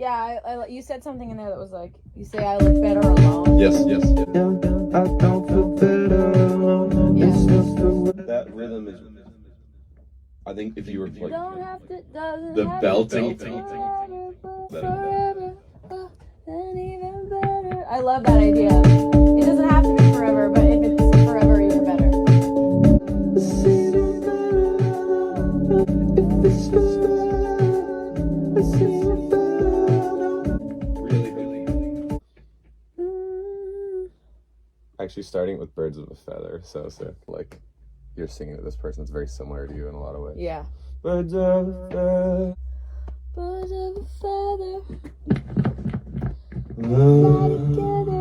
Yeah, you said something in there that was like, you say I look better alone. Yes. I don't feel better alone. Yeah. It's just the way. That rhythm is. I think if you were like Don't have to, doesn't the have belting. to be forever, but forever, and even better. I love that idea. It doesn't have to be forever, but if it's forever, even better. It's even better alone. If it's forever, it's even better. Really. Actually, starting with Birds of a Feather, so like you're singing to this person that's very similar to you in a lot of ways. Yeah. Birds of a feather. Birds of a feather, fly together.